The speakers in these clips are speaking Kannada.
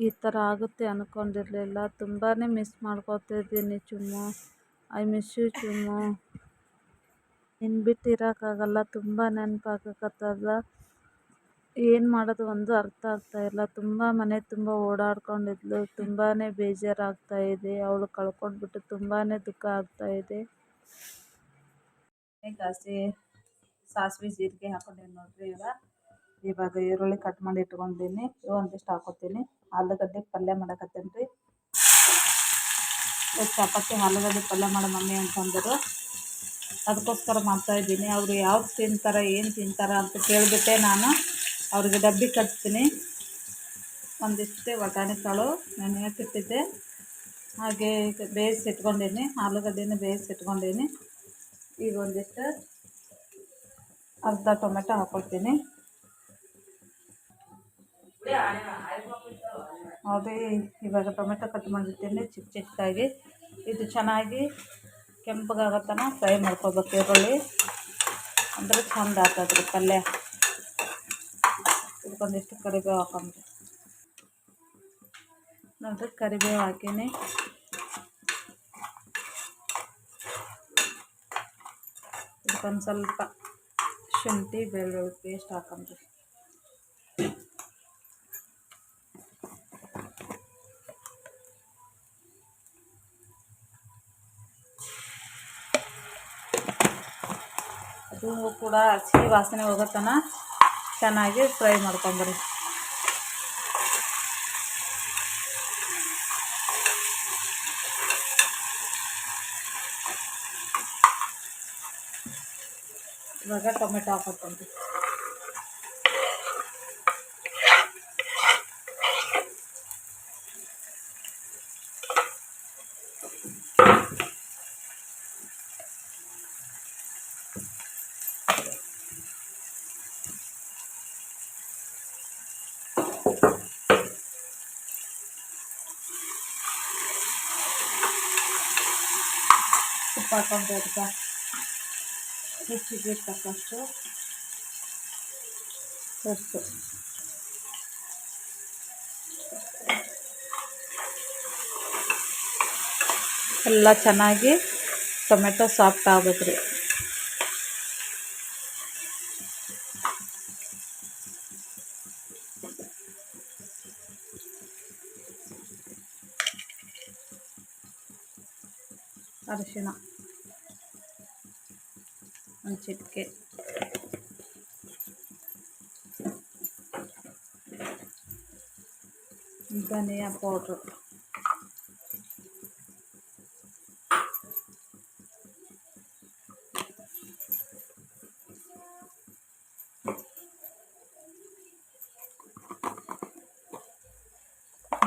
ಈ ಥರ ಆಗುತ್ತೆ ಅಂದ್ಕೊಂಡಿರಲಿಲ್ಲ. ತುಂಬಾ ಮಿಸ್ ಮಾಡ್ಕೊತಿದ್ದೀನಿ Chummu. I miss you Chummu. ನಿನ್ನ ಬಿಟ್ಟು ಇರೋಕ್ಕಾಗಲ್ಲ, ತುಂಬ ನೆನಪಾಗಕತ್ತದ. ಏನು ಮಾಡೋದು ಒಂದು ಅರ್ಥ ಆಗ್ತಾಯಿಲ್ಲ. ತುಂಬ ಮನೆ ತುಂಬ ಓಡಾಡ್ಕೊಂಡಿದ್ಲು. ತುಂಬಾ ಬೇಜಾರಾಗ್ತಾಯಿದೆ. ಅವಳು ಕಳ್ಕೊಂಡ್ಬಿಟ್ಟು ತುಂಬಾ ದುಃಖ ಆಗ್ತಾಯಿದೆ. ಸಾಸಿವೆ ಜೀರಿಗೆ ಹಾಕೊಂಡಿನಿ ನೋಡ್ರಿ. ಇವಾಗ ಈರುಳ್ಳಿ ಕಟ್ ಮಾಡಿ ಇಟ್ಕೊಂಡಿನಿ. ಒಂದಿಷ್ಟು ಹಾಕೋತೀನಿ. ಆಲೂಗಡ್ಡೆ ಪಲ್ಯ ಮಾಡಕತ್ತೇನೆ ರೀ. ಚಪಾತಿ ಆಲೂಗಡ್ಡೆ ಪಲ್ಯ ಮಾಡೋ ಮಮ್ಮಿ ಅಂತಂದರು. ಅದಕ್ಕೋಸ್ಕರ ಮಾಡ್ತಾಯಿದ್ದೀನಿ. ಅವರು ಯಾವ್ದು ತಿಂತಾರೆ, ಏನು ತಿಂತಾರೆ ಅಂತ ಕೇಳಿಬಿಟ್ಟೆ ನಾನು ಅವ್ರಿಗೆ ಡಬ್ಬಿ ಕಟ್ತೀನಿ. ಒಂದಿಷ್ಟೇ ಬಟಾಣಿ ಕಾಳು ನೆನೆಯಕ್ಕಿಟ್ಟಿದ್ದೆ, ಹಾಗೆ ಬೇಯಿಸಿಟ್ಕೊಂಡೀನಿ. ಆಲೂಗಡ್ಡೆನ ಬೇಯಿಸಿಟ್ಕೊಂಡೀನಿ. ಈಗ ಒಂದಿಷ್ಟು ಅರ್ಧ ಟೊಮೆಟೊ ಹಾಕೊಳ್ತೀನಿ. ನೋಡಿರಿ, ಇವಾಗ ಟೊಮೆಟೊ ಕಟ್ ಮಾಡಿರ್ತೀನಿ ಚಿಕ್ಕ ಚಿಕ್ಕದಾಗಿ. ಇದು ಚೆನ್ನಾಗಿ ಕೆಂಪಗಾಗತ್ತನ ಫ್ರೈ ಮಾಡ್ಕೊಬೇಕು. ಈರುಳ್ಳಿ ಅಂದರೆ ಚಂದ ಆಗ್ತದ್ರಿ ಪಲ್ಯ. ಇದಕ್ಕೊಂದಿಷ್ಟು ಕರಿಬೇವು ಹಾಕೊಂಡ್ರಿ. ನೋಡಿರಿ, ಕರಿಬೇವು ಹಾಕೀನಿ. ಇದಕ್ಕೊಂದು ಸ್ವಲ್ಪ ಶುಂಠಿ ಬೆಳ್ಳುಳ್ಳಿ ಪೇಸ್ಟ್ ಹಾಕೊಂಡ್ರಿ. ಅದು ಕೂಡ ಹಸಿ ವಾಸನೆ ಹೋಗೋತನ ಚೆನ್ನಾಗಿ ಫ್ರೈ ಮಾಡ್ಕೊಂಬರಿ. ಇವಾಗ ಟೊಮೆಟೊ ಹಾಕೊಳ್ತೀನಿ. ಉಪ್ಪು ಹಾಕೊಂಡ್ರೆ ಅದಕ್ಕೆ ರುಚಿಗೆ ತಕ್ಕಷ್ಟು ಉಪ್ಪು. ಎಲ್ಲ ಚೆನ್ನಾಗಿ ಟೊಮೆಟೊ ಸಾಫ್ಟ್ ಆಗ್ಬೇಕ್ರಿ. ಅರಿಶಿಣ ಒಂದು ಚಿಟಿಕೆ, ಧನಿಯಾ ಪೌಡ್ರು,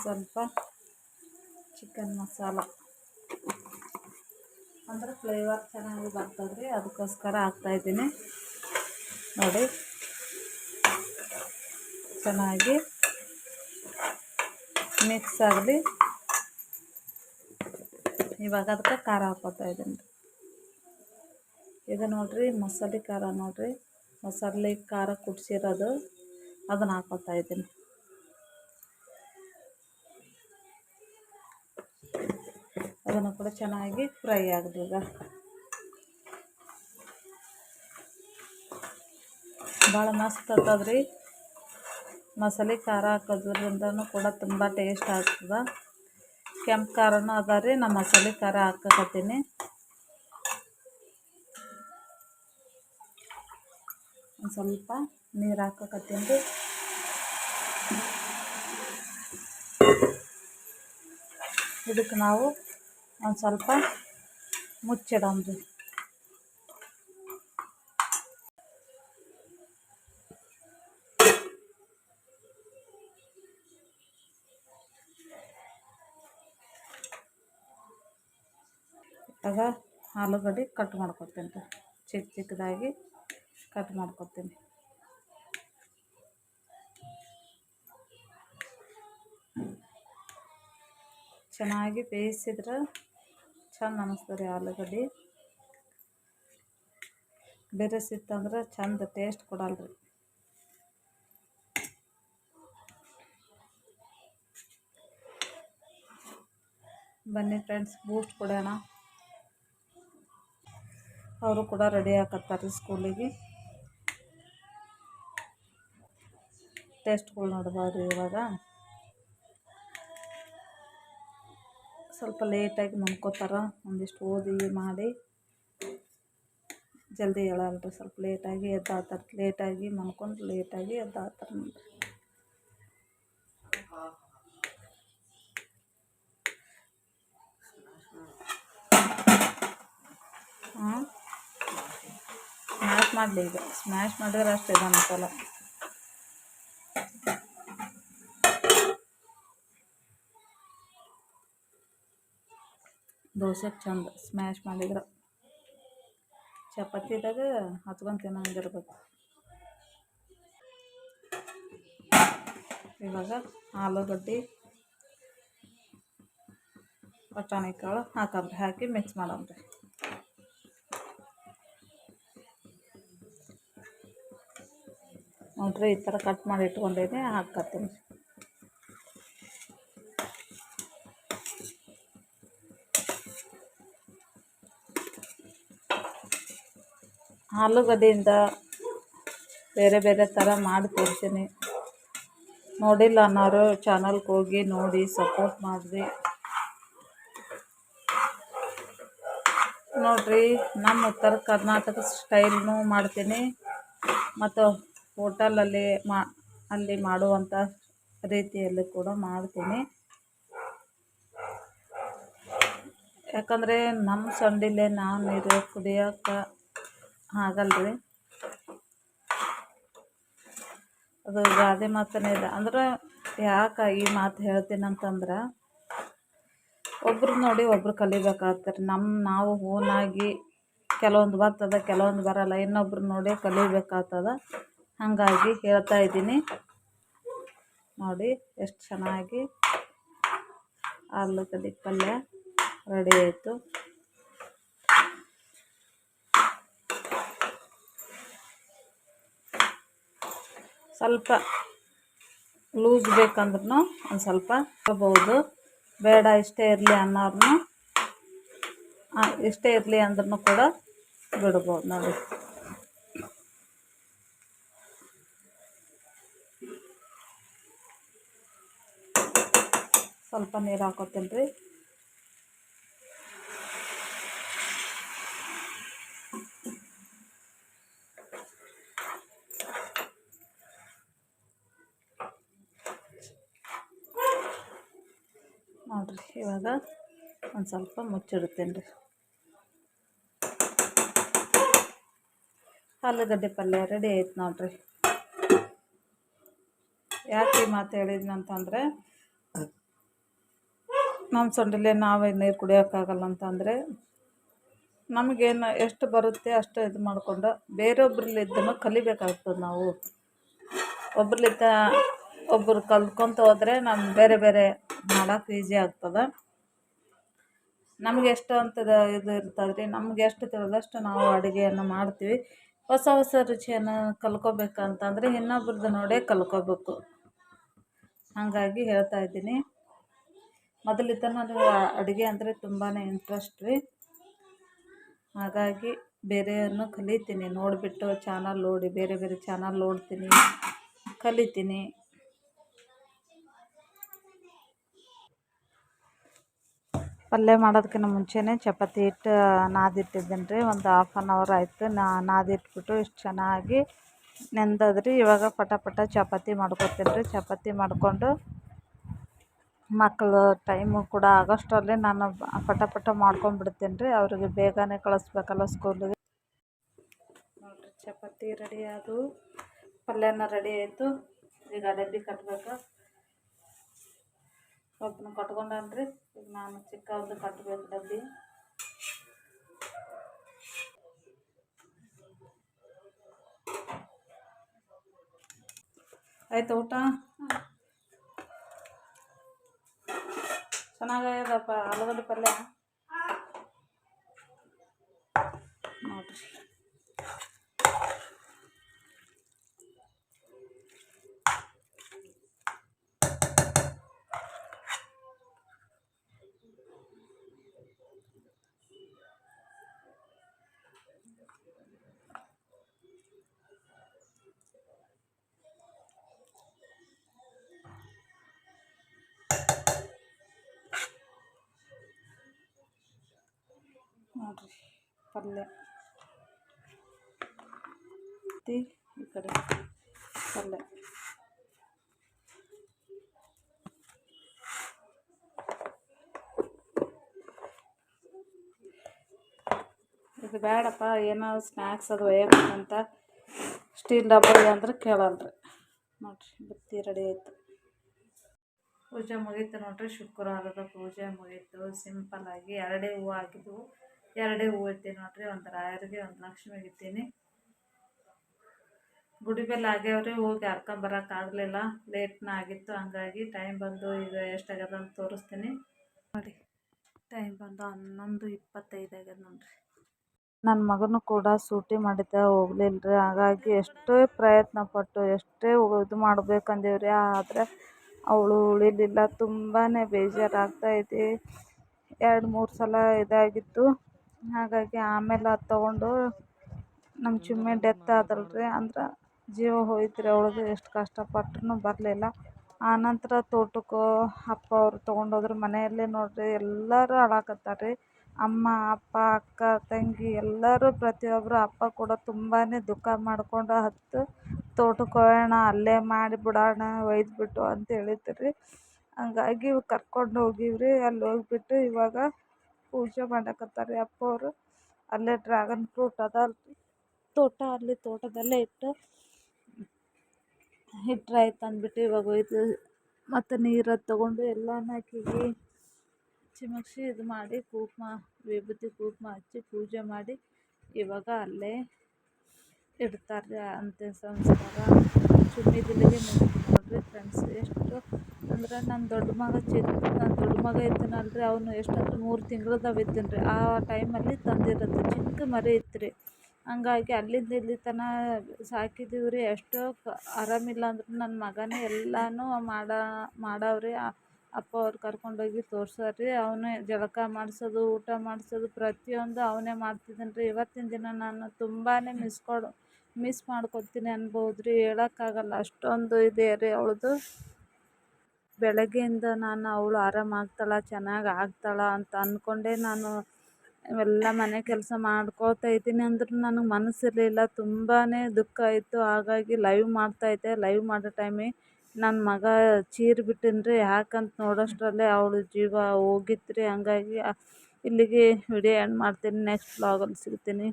ಸ್ವಲ್ಪ ಚಿಕನ್ ಮಸಾಲ, ಅಂದ್ರೆ ಫ್ಲೇವರ್ ಚೆನ್ನಾಗಿ ಬರ್ತದ್ರಿ, ಅದಕ್ಕೋಸ್ಕರ ಹಾಕ್ತಾಯಿದ್ದೀನಿ. ನೋಡಿ, ಚೆನ್ನಾಗಿ ಮಿಕ್ಸ್ ಆಗಲಿ. ಇವಾಗ ಅದಕ್ಕೆ ಖಾರ ಹಾಕ್ಕೊತಾ ಇದ್ದೀನಿ. ಇದು ನೋಡಿರಿ ಮಸಾಲೆ ಖಾರ, ನೋಡಿರಿ ಮಸಾಲೆ ಖಾರ ಕುದಿಸಿರೋದು, ಅದನ್ನು ಹಾಕ್ಕೊತಾ ಇದ್ದೀನಿ. ಅದನ್ನು ಕೂಡ ಚೆನ್ನಾಗಿ ಫ್ರೈ ಆಗಲಿ. ಈಗ ಭಾಳ ಮಸ್ತ್ ಆಗ್ತದ್ರಿ. ಮಸಾಲೆ ಖಾರ ಹಾಕೋದ್ರಿಂದನೂ ಕೂಡ ತುಂಬ ಟೇಸ್ಟ್ ಆಗ್ತದೆ. ಕೆಂಪು ಖಾರನೂ ಅದ ರೀ. ನಾನು ಮಸಾಲೆ ಖಾರ ಹಾಕಕತ್ತೀನಿ. ಒಂದು ಸ್ವಲ್ಪ ನೀರು ಹಾಕಕತ್ತೀನಿ ರೀ. ಇದಕ್ಕೆ ನಾವು ಒಂದು ಸ್ವಲ್ಪ ಮುಚ್ಚಿಡಮ್ರಿ. ಇವಾಗ ಆಲೂಗಡ್ಡೆ ಕಟ್ ಮಾಡ್ಕೊತೀನಿ ರೀ. ಚಿಕ್ಕ ಚಿಕ್ಕದಾಗಿ ಕಟ್ ಮಾಡ್ಕೊತೀನಿ. ಚೆನ್ನಾಗಿ ಬೇಯಿಸಿದ್ರೆ ಚಂದ ಅನ್ನಿಸ್ತದೆ ರೀ ಆಲೂಗಡ್ಡೆ. ಬೆರೆಸಿತ್ತಂದ್ರೆ ಚಂದ ಟೇಸ್ಟ್ ಕೊಡಲ್ರಿ. ಬನ್ನಿ ಫ್ರೆಂಡ್ಸ್ ಬೂಸ್ಟ್ ಕೊಡೋಣ. ಅವರು ಕೂಡ ರೆಡಿ ಆಗತ್ತಾರೆ ಸ್ಕೂಲಿಗೆ. ಟೆಸ್ಟ್ಗಳು ನೋಡ್ಬೋದು. ಇವಾಗ ಸ್ವಲ್ಪ ಲೇಟಾಗಿ ಮಲ್ಕೋತಾರ, ಒಂದಿಷ್ಟು ಓದಿ ಮಾಡಿ ಜಲ್ದಿ ಹೇಳಲ್ರಿ. ಸ್ವಲ್ಪ ಲೇಟಾಗಿ ಎದ್ದಾಳ್ತಾರೆ, ಲೇಟಾಗಿ ಮಲ್ಕೊಂಡು ಲೇಟಾಗಿ ಎದ್ದಾಳ್ತಾರೆ ನೋಡ್ರಿ. ಸ್ಮ್ಯಾಶ್ ಮಾಡಲಿ, ಈಗ ಸ್ಮ್ಯಾಶ್ ಮಾಡಿದ್ರೆ ಅಷ್ಟು ಇದು ಅನ್ಸಲ್ಲ. ದೋಸೆಗೆ ಚಂದ ಸ್ಮ್ಯಾಶ್ ಮಾಡಿದ್ರೆ, ಚಪಾತಿದಾಗ ಹಚ್ಕೊಂಡು ತಿನ್ನಂಗಿರ್ಬೇಕು. ಇವಾಗ ಆಲೂಗಡ್ಡೆ ಬಟಾಣಿ ಕಾಳು ಹಾಕಿ ಮಿಕ್ಸ್ ಮಾಡಮ್ರಿ. ನೋಡ್ರಿ ಈ ಥರ ಕಟ್ ಮಾಡಿ ಇಟ್ಕೊಂಡಿದ್ದೆ, ಹಾಕ್ತೀನಿ. ಆಲೂಗಡ್ಡೆಯಿಂದ ಬೇರೆ ಬೇರೆ ಥರ ಮಾಡಿ ತೋರಿಸ್ತೀನಿ. ನೋಡಿಲ್ಲ ಅನ್ನೋರು ಚಾನಲ್ಗೆ ಹೋಗಿ ನೋಡಿ ಸಪೋರ್ಟ್ ಮಾಡಿರಿ. ನೋಡಿರಿ, ನಮ್ಮ ಉತ್ತರ ಕರ್ನಾಟಕ ಸ್ಟೈಲ್ನೂ ಮಾಡ್ತೀನಿ ಮತ್ತು ಹೋಟೆಲಲ್ಲಿ ಅಲ್ಲಿ ಮಾಡುವಂಥ ರೀತಿಯಲ್ಲಿ ಕೂಡ ಮಾಡ್ತೀನಿ. ಯಾಕಂದರೆ ನಮ್ಮ ಸಂಡಿಲೇ ನಾವು ನೀರು ಕುಡಿಯೋಕೆ ಆಗಲ್ರಿ. ಅದು ಗಾದೆ ಮಾತನೇ ಇದೆ. ಅಂದ್ರೆ ಯಾಕೆ ಈ ಮಾತು ಹೇಳ್ತೀನಂತಂದ್ರೆ, ಒಬ್ರು ನೋಡಿ ಒಬ್ರು ಕಲಿಬೇಕಾಗ್ತಾರೆ. ನಾವು ಓನಾಗಿ ಕೆಲವೊಂದು ಬರ್ತದೆ, ಕೆಲವೊಂದು ಬರಲ್ಲ. ಇನ್ನೊಬ್ರು ನೋಡಿ ಕಲಿಬೇಕಾಗ್ತದೆ. ಹಾಗಾಗಿ ಹೇಳ್ತಾ ಇದ್ದೀನಿ. ನೋಡಿ ಎಷ್ಟು ಚೆನ್ನಾಗಿ ಆಲೂಗಡ್ಡೆ ಪಲ್ಯ ರೆಡಿ ಆಯಿತು. ಸ್ವಲ್ಪ ಲೂಸ್ ಬೇಕಂದ್ರೂ ಒಂದು ಸ್ವಲ್ಪ ಇರ್ಬೋದು, ಬೇಡ ಇಷ್ಟೇ ಇರಲಿ ಅನ್ನೋರ್ನು ಇಷ್ಟೇ ಇರಲಿ ಅಂದ್ರೂ ಕೂಡ ಬಿಡ್ಬೋದು. ನೋಡಿ ಸ್ವಲ್ಪ ನೀರು ಹಾಕೋತೀನಿ ರೀ. ನೋಡಿರಿ ಇವಾಗ ಒಂದು ಸ್ವಲ್ಪ ಮುಚ್ಚಿಡ್ತೀನಿ ರೀ. ಆಲೂಗಡ್ಡೆ ಪಲ್ಯ ರೆಡಿ ಆಯ್ತು ನೋಡಿರಿ. ಯಾಕೆ ಈ ಮಾತು ಹೇಳಿದ್ನಂತಂದರೆ, ನಮ್ಮ ಸೊಂಡಿಲೇ ನಾವೇ ನೀರು ಕುಡಿಯೋಕ್ಕಾಗಲ್ಲ ಅಂತಂದರೆ, ನಮಗೇನು ಎಷ್ಟು ಬರುತ್ತೆ ಅಷ್ಟು ಇದು ಮಾಡಿಕೊಂಡು ಬೇರೊಬ್ರಲ್ಲಿದ್ದನ್ನು ಕಲಿಬೇಕಾಗ್ತದೆ. ನಾವು ಒಬ್ಬರು ಕಲ್ತ್ಕೊತ ಹೋದರೆ ನಮ್ಮ ಬೇರೆ ಬೇರೆ ಮಾಡೋಕೆ ಈಸಿ ಆಗ್ತದೆ. ನಮಗೆ ಎಷ್ಟು ಅಂತದ ಇದು ಇರ್ತದೆ ರೀ, ನಮ್ಗೆ ಎಷ್ಟು ತಿಳಿದಷ್ಟು ನಾವು ಅಡುಗೆಯನ್ನು ಮಾಡ್ತೀವಿ. ಹೊಸ ಹೊಸ ರುಚಿಯನ್ನು ಕಲ್ತ್ಕೋಬೇಕಂತಂದರೆ ಇನ್ನೊಬ್ರದ್ದು ನೋಡೇ ಕಲ್ತ್ಕೋಬೇಕು. ಹಾಗಾಗಿ ಹೇಳ್ತಾ ಇದ್ದೀನಿ. ಮೊದಲಿದ್ದ ನನಗೆ ಅಡುಗೆ ಅಂದರೆ ತುಂಬಾ ಇಂಟ್ರೆಸ್ಟ್ ರೀ. ಹಾಗಾಗಿ ಬೇರೆಯನ್ನು ಕಲಿತೀನಿ, ನೋಡಿಬಿಟ್ಟು ಚಾನಲ್ ನೋಡಿ ಬೇರೆ ಬೇರೆ ಚಾನಲ್ ನೋಡ್ತೀನಿ, ಕಲಿತೀನಿ. ಪಲ್ಯ ಮಾಡೋದಕ್ಕಿಂತ ಮುಂಚೆನೇ ಚಪಾತಿ ಹಿಟ್ಟು ನಾದಿಟ್ಟಿದ್ದೀನಿ ರೀ. ಒಂದು 1/2 hour ಆಯಿತು ನಾದಿಟ್ಬಿಟ್ಟು ಇಷ್ಟು ಚೆನ್ನಾಗಿ ನೆಂದದ್ರಿ. ಇವಾಗ ಪಟ ಚಪಾತಿ ಮಾಡ್ಕೊತೀನಿ ರೀ. ಚಪಾತಿ ಮಾಡಿಕೊಂಡು ಮಕ್ಕಳು ಟೈಮು ಕೂಡ ಆಗೋಷ್ಟರಲ್ಲಿ ನಾನು ಪಟ ಮಾಡ್ಕೊಂಡ್ಬಿಡ್ತೀನಿ ರೀ. ಅವ್ರಿಗೆ ಬೇಗನೆ ಕಳಿಸ್ಬೇಕಲ್ಲ ಸ್ಕೂಲಿಗೆ. ನೋಡಿರಿ ಚಪಾತಿ ರೆಡಿ ಆದವು, ಪಲ್ಯನ ರೆಡಿ ಆಯಿತು. ಈಗ ಡಬ್ಬಿ ಕಟ್ಟಬೇಕು. ಒಬ್ಬನು ಕಟ್ಕೊಂಡನ್ರಿ, ಈಗ ನಾನು ಚಿಕ್ಕ ಒಂದು ಕಟ್ಟಬೇಕು ಡಬ್ಬಿ. ಆಯ್ತು ಊಟ? ಚೆನ್ನಾಗಾಗ್ಯದಪ್ಪ ಆಲೂಗಡ್ಡೆ ಪಲ್ಯ ನೋಡ್ರಿ. ನೋಡಿರಿ ಪಲ್ಯ ಈ ಕಡೆ ಪಲ್ಯ. ಇದು ಬೇಡಪ್ಪ ಏನೋ ಸ್ನ್ಯಾಕ್ಸ್ ಅದು ಒಯ್ಯಬೇಕಂತ ಸ್ಟೀಲ್ ಡಬ್ಬ ಅಂದ್ರೆ ಕೇಳಲ್ರಿ. ನೋಡಿರಿ ಬುತ್ತಿ ರೆಡಿ ಆಯಿತು. ಪೂಜೆ ಮುಗೀತು ನೋಡಿರಿ. ಶುಕ್ರವಾರದ ಪೂಜೆ ಮುಗೀತು. ಸಿಂಪಲ್ಲಾಗಿ 2 ಹೂವು ಆಗಿದ್ವು. 2 ಹೂವು ಇಟ್ಟೀನಿ ನೋಡಿರಿ. ಒಂದು ರಾಯರಿಗೆ, ಒಂದು ಲಕ್ಷ್ಮಿಗೆ ಇಟ್ಟೀನಿ. ಗುಡಿ ಬೆಲ್ಲ ಆಗ್ಯಾವ್ರಿ. ಹೋಗಿ ಹರ್ಕೊಂಬರೋಕ್ಕಾಗಲಿಲ್ಲ, ಲೇಟ್ನ ಆಗಿತ್ತು. ಹಂಗಾಗಿ ಟೈಮ್ ಬಂದು ಈಗ ಎಷ್ಟಾಗ್ಯದ ಅಂತ ತೋರಿಸ್ತೀನಿ ನೋಡಿ. ಟೈಮ್ ಬಂದು 11:25 ಆಗ್ಯದ ನೋಡಿರಿ. ನನ್ನ ಮಗನೂ ಕೂಡ ಸೂಟಿ ಮಾಡಿದ್ದೆ ಹೋಗ್ಲಿಲ್ಲ ರೀ. ಹಾಗಾಗಿ ಎಷ್ಟೇ ಪ್ರಯತ್ನ ಪಟ್ಟು ಎಷ್ಟೇ ಇದು ಮಾಡ್ಬೇಕಂದೇವ್ರಿ, ಆದರೆ ಅವಳು ಉಳಿಲಿಲ್ಲ. ತುಂಬಾ ಬೇಜಾರಾಗ್ತಾಯಿದೆ. 2-3 ಸಲ ಇದಾಗಿತ್ತು. ಹಾಗಾಗಿ ಆಮೇಲೆ ಅದು ತೊಗೊಂಡು ನಮ್ಮ ಚಿಮ್ಮೆ ಡೆತ್ ಆದಲ್ರಿ, ಅಂದ್ರೆ ಜೀವ ಹೋಯ್ತು ಅವಳದು. ಎಷ್ಟು ಕಷ್ಟಪಟ್ಟರು ಬರಲಿಲ್ಲ. ಆನಂತರ ತೋಟಕ್ಕೆ ಅಪ್ಪ ಅವರು ತೊಗೊಂಡೋದ್ರು. ಮನೆಯಲ್ಲೇ ನೋಡಿರಿ ಎಲ್ಲರೂ ಅಳಾಕತ್ತಾರೆ ರೀ. ಅಮ್ಮ, ಅಪ್ಪ, ಅಕ್ಕ, ತಂಗಿ ಎಲ್ಲರೂ ಪ್ರತಿಯೊಬ್ಬರು. ಅಪ್ಪ ಕೂಡ ತುಂಬಾ ದುಃಖ ಮಾಡ್ಕೊಂಡು ತೋಟಕ್ಕೆ ಹೋಗೋಣ, ಅಲ್ಲೇ ಮಾಡಿಬಿಡೋಣ ಒಯ್ದುಬಿಟ್ಟು ಅಂತ ಹೇಳಿದ್ರಿ. ಹಂಗಾಗಿ ಕರ್ಕೊಂಡು ಹೋಗಿವ್ರಿ. ಅಲ್ಲಿ ಹೋಗ್ಬಿಟ್ಟು ಇವಾಗ ಪೂಜೆ ಮಾಡಕತ್ತಾರೆ ರೀ ಅಪ್ಪ ಅವರು. ಅಲ್ಲೇ ಡ್ರ್ಯಾಗನ್ ಫ್ರೂಟ್ ಅದಲ್ರಿ ತೋಟ, ಅಲ್ಲಿ ತೋಟದಲ್ಲೇ ಇಟ್ಟರೆ ಆಯ್ತು ಅಂದ್ಬಿಟ್ಟು ಇವಾಗ ಒಯ್ದು ಮತ್ತು ನೀರು ತೊಗೊಂಡು ಎಲ್ಲನೂ ಆಕಿಗೆ ಚಿಮುಕ್ಸಿ ಇದು ಮಾಡಿ ವಿಭೂತಿ ಕುಂಕುಮ ಹಚ್ಚಿ ಪೂಜೆ ಮಾಡಿ ಇವಾಗ ಅಲ್ಲೇ ಇಡ್ತಾರೆ. ಅಂತ್ಯ ಸಂಸ್ಕಾರ ಚುಮ್ಮಿದಿಲ್ಲಿಗೆ ಮುಗಿತು ನೋಡಿರಿ ಫ್ರೆಂಡ್ಸ್. ಎಷ್ಟು ಅಂದ್ರೆ ನನ್ನ ದೊಡ್ಡ ಮಗ ಇದ್ದಾನಲ್ರಿ, ಅವನು ಎಷ್ಟಂದ್ರೆ 3 ತಿಂಗಳದಾಗ ಇದ್ದೀನಿ ರೀ. ಆ ಟೈಮಲ್ಲಿ ತಂದಿರೋದು ಚಿಕ್ಕ ಮರಿ ಇತ್ತು ರೀ. ಹಂಗಾಗಿ ಅಲ್ಲಿಂದ ಇಲ್ಲಿ ತನಕ ಸಾಕಿದ್ದೀವಿ ರೀ. ಎಷ್ಟೋ ಆರಾಮಿಲ್ಲ ಅಂದ್ರೂ ನನ್ನ ಮಗನೇ ಎಲ್ಲನೂ ಮಾಡವ್ರಿ. ಅಪ್ಪ ಅವ್ರು ಕರ್ಕೊಂಡೋಗಿ ತೋರ್ಸಾರ್ರಿ. ಅವನೇ ಜಳಕ ಮಾಡಿಸೋದು, ಊಟ ಮಾಡಿಸೋದು ಪ್ರತಿಯೊಂದು ಅವನೇ ಮಾಡ್ತಿದ್ದಾನೆ ರೀ. ಇವತ್ತಿನ ದಿನ ನಾನು ತುಂಬಾ ಮಿಸ್ ಮಾಡ್ಕೊತೀನಿ ಅನ್ಬೋದು ರೀ. ಹೇಳೋಕ್ಕಾಗಲ್ಲ, ಅಷ್ಟೊಂದು ಇದೆ ರೀ ಅವಳದು. ಬೆಳಗ್ಗೆಯಿಂದ ನಾನು ಅವಳು ಆರಾಮಾಗ್ತಾಳೆ, ಚೆನ್ನಾಗಿ ಆಗ್ತಾಳೆ ಅಂತ ಅಂದ್ಕೊಂಡೇ ನಾನು ಇವೆಲ್ಲ ಮನೆ ಕೆಲಸ ಮಾಡ್ಕೋತಾ ಇದ್ದೀನಿ. ಅಂದ್ರೂ ನನಗೆ ಮನಸ್ಸಿರಲಿಲ್ಲ, ತುಂಬಾ ದುಃಖ ಆಯಿತು. ಹಾಗಾಗಿ ಲೈವ್ ಮಾಡ್ತಾಯಿದ್ದೆ. ಲೈವ್ ಮಾಡೋ ಟೈಮಿಗೆ ನನ್ನ ಮಗ ಚೀರಿಬಿಟ್ಟಿನಿ ರೀ. ಯಾಕಂತ ನೋಡೋಷ್ಟರಲ್ಲೇ ಅವಳು ಜೀವ ಹೋಗಿತ್ತು ರೀ. ಹಂಗಾಗಿ ಇಲ್ಲಿಗೆ ವಿಡಿಯೋ ಎಂಡ್ ಮಾಡ್ತೀನಿ. ನೆಕ್ಸ್ಟ್ ವ್ಲಾಗಲ್ಲಿ ಸಿಗ್ತೀನಿ.